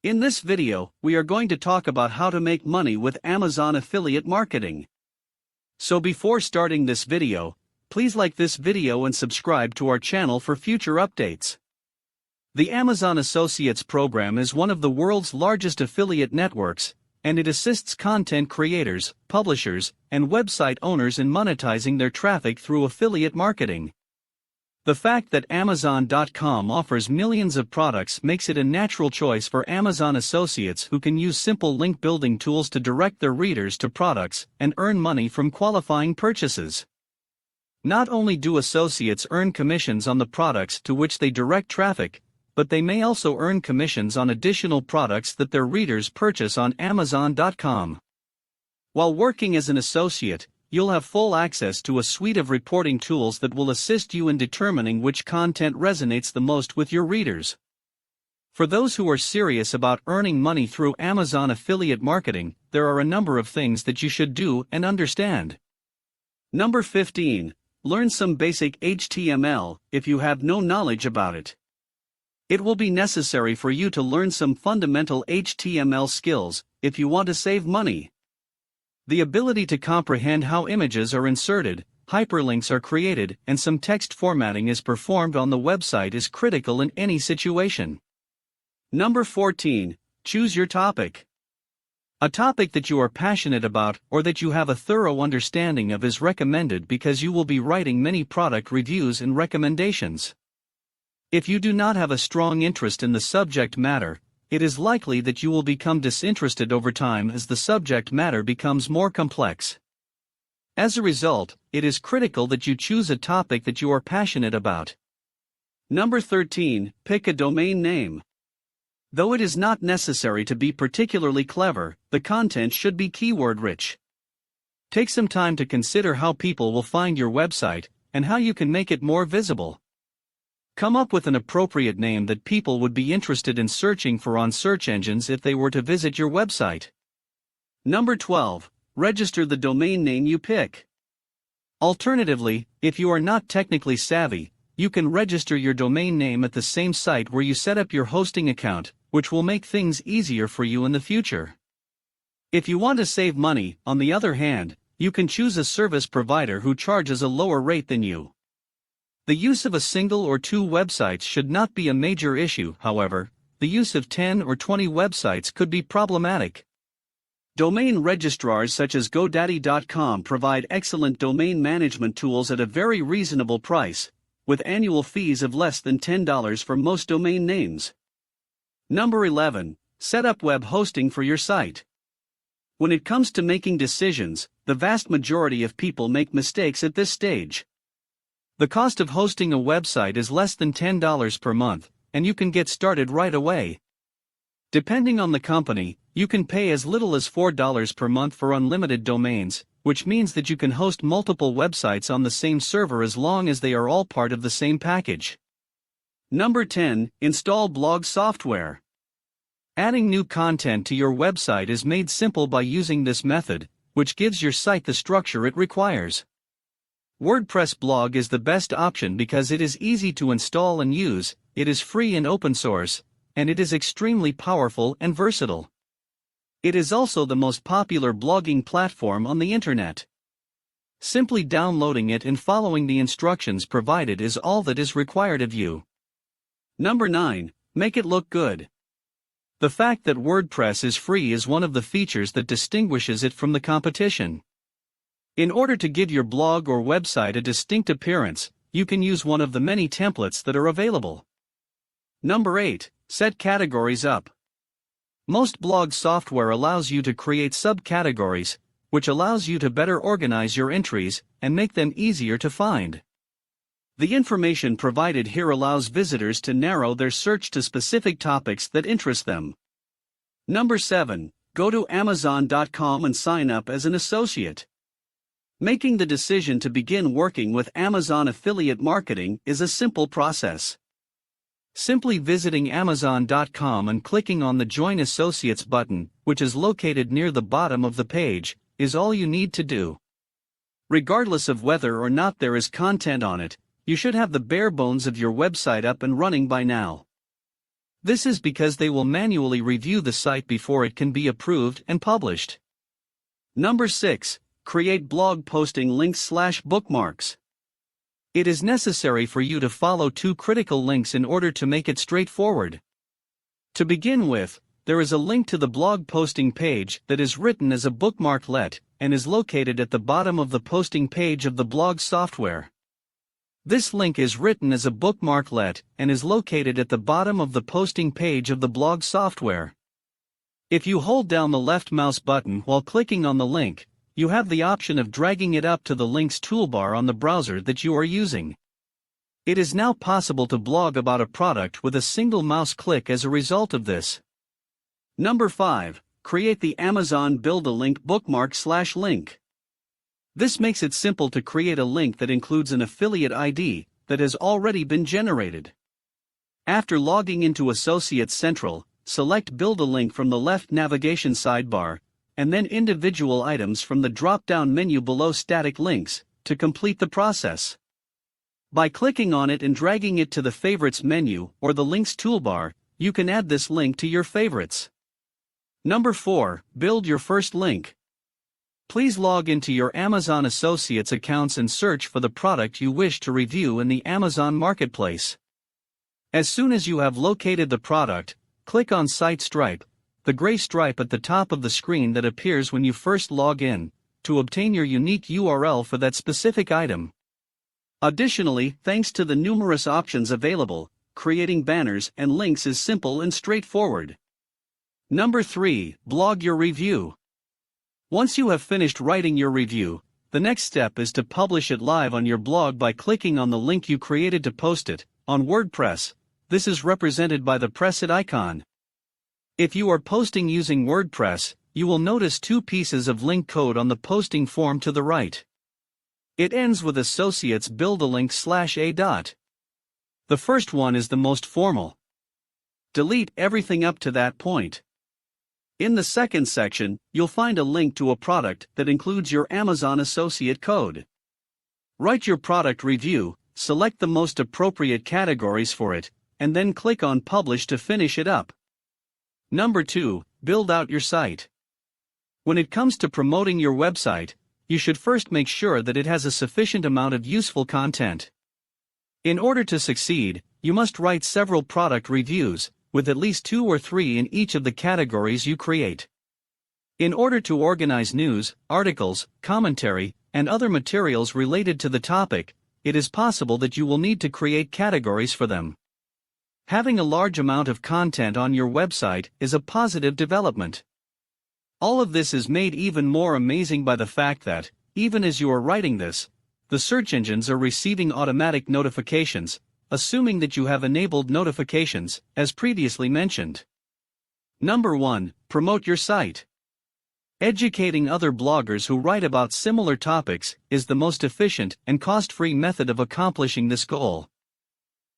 In this video, we are going to talk about how to make money with Amazon affiliate marketing. So before starting this video, please like this video and subscribe to our channel for future updates. The Amazon Associates program is one of the world's largest affiliate networks, and it assists content creators, publishers, and website owners in monetizing their traffic through affiliate marketing. The fact that Amazon.com offers millions of products makes it a natural choice for Amazon associates who can use simple link building tools to direct their readers to products and earn money from qualifying purchases. Not only do associates earn commissions on the products to which they direct traffic, but they may also earn commissions on additional products that their readers purchase on Amazon.com. While working as an associate, you'll have full access to a suite of reporting tools that will assist you in determining which content resonates the most with your readers. For those who are serious about earning money through Amazon affiliate marketing, there are a number of things that you should do and understand. Number 15. Learn some basic HTML if you have no knowledge about it. It will be necessary for you to learn some fundamental HTML skills if you want to save money. The ability to comprehend how images are inserted, hyperlinks are created, and some text formatting is performed on the website is critical in any situation. Number 14. Choose your topic. A topic that you are passionate about or that you have a thorough understanding of is recommended because you will be writing many product reviews and recommendations. If you do not have a strong interest in the subject matter, it is likely that you will become disinterested over time as the subject matter becomes more complex. As a result, it is critical that you choose a topic that you are passionate about. Number 13. Pick a domain name. Though it is not necessary to be particularly clever, the content should be keyword-rich. Take some time to consider how people will find your website and how you can make it more visible. Come up with an appropriate name that people would be interested in searching for on search engines if they were to visit your website. Number 12. Register the domain name you pick. Alternatively, if you are not technically savvy, you can register your domain name at the same site where you set up your hosting account, which will make things easier for you in the future. If you want to save money, on the other hand, you can choose a service provider who charges a lower rate than you. The use of a single or two websites should not be a major issue, however, the use of 10 or 20 websites could be problematic. Domain registrars such as GoDaddy.com provide excellent domain management tools at a very reasonable price, with annual fees of less than $10 for most domain names. Number 11. Set up web hosting for your site. When it comes to making decisions, the vast majority of people make mistakes at this stage. The cost of hosting a website is less than $10 per month, and you can get started right away. Depending on the company, you can pay as little as $4 per month for unlimited domains, which means that you can host multiple websites on the same server as long as they are all part of the same package. Number 10. Install blog software. Adding new content to your website is made simple by using this method, which gives your site the structure it requires. WordPress blog is the best option because it is easy to install and use, it is free and open source, and it is extremely powerful and versatile. It is also the most popular blogging platform on the internet. Simply downloading it and following the instructions provided is all that is required of you. Number 9. Make it look good. The fact that WordPress is free is one of the features that distinguishes it from the competition. In order to give your blog or website a distinct appearance, you can use one of the many templates that are available. Number 8. Set categories up. Most blog software allows you to create subcategories, which allows you to better organize your entries and make them easier to find. The information provided here allows visitors to narrow their search to specific topics that interest them. Number 7. Go to Amazon.com and sign up as an associate. Making the decision to begin working with Amazon affiliate marketing is a simple process. Simply visiting Amazon.com and clicking on the Join Associates button, which is located near the bottom of the page, is all you need to do. Regardless of whether or not there is content on it, you should have the bare bones of your website up and running by now. This is because they will manually review the site before it can be approved and published. Number 6. Create blog posting links/bookmarks. It is necessary for you to follow two critical links in order to make it straightforward. To begin with, there is a link to the blog posting page that is written as a bookmarklet and is located at the bottom of the posting page of the blog software. This link is written as a bookmarklet and is located at the bottom of the posting page of the blog software. If you hold down the left mouse button while clicking on the link, you have the option of dragging it up to the links toolbar on the browser that you are using. It is now possible to blog about a product with a single mouse click as a result of this. Number 5. Create the Amazon Build-A-Link bookmark/link. This makes it simple to create a link that includes an affiliate ID that has already been generated. After logging into Associates Central, select Build a Link from the left navigation sidebar, and then individual items from the drop-down menu below Static Links, to complete the process. By clicking on it and dragging it to the Favorites menu or the Links toolbar, you can add this link to your favorites. Number 4. Build your first link. Please log into your Amazon Associates accounts and search for the product you wish to review in the Amazon Marketplace. As soon as you have located the product, click on Site Stripe, the gray stripe at the top of the screen that appears when you first log in, to obtain your unique URL for that specific item. Additionally, thanks to the numerous options available, creating banners and links is simple and straightforward. Number 3. Blog your review. Once you have finished writing your review, the next step is to publish it live on your blog by clicking on the link you created to post it. On WordPress, this is represented by the Press It icon. If you are posting using WordPress, you will notice two pieces of link code on the posting form to the right. It ends with Associates Build-A-Link/a. The first one is the most formal. Delete everything up to that point. In the second section, you'll find a link to a product that includes your Amazon Associate code. Write your product review, select the most appropriate categories for it, and then click on Publish to finish it up. Number 2. Build out your site. When it comes to promoting your website, you should first make sure that it has a sufficient amount of useful content. In order to succeed, you must write several product reviews, with at least 2 or 3 in each of the categories you create. In order to organize news, articles, commentary, and other materials related to the topic, it is possible that you will need to create categories for them. Having a large amount of content on your website is a positive development. All of this is made even more amazing by the fact that, even as you are writing this, the search engines are receiving automatic notifications, assuming that you have enabled notifications, as previously mentioned. Number 1. Promote your site. Educating other bloggers who write about similar topics is the most efficient and cost-free method of accomplishing this goal.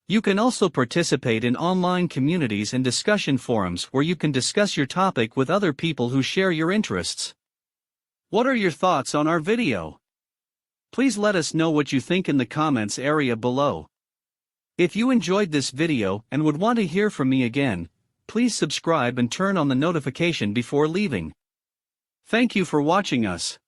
You can also participate in online communities and discussion forums where you can discuss your topic with other people who share your interests. What are your thoughts on our video? Please let us know what you think in the comments area below. If you enjoyed this video and would want to hear from me again, please subscribe and turn on the notification before leaving. Thank you for watching us.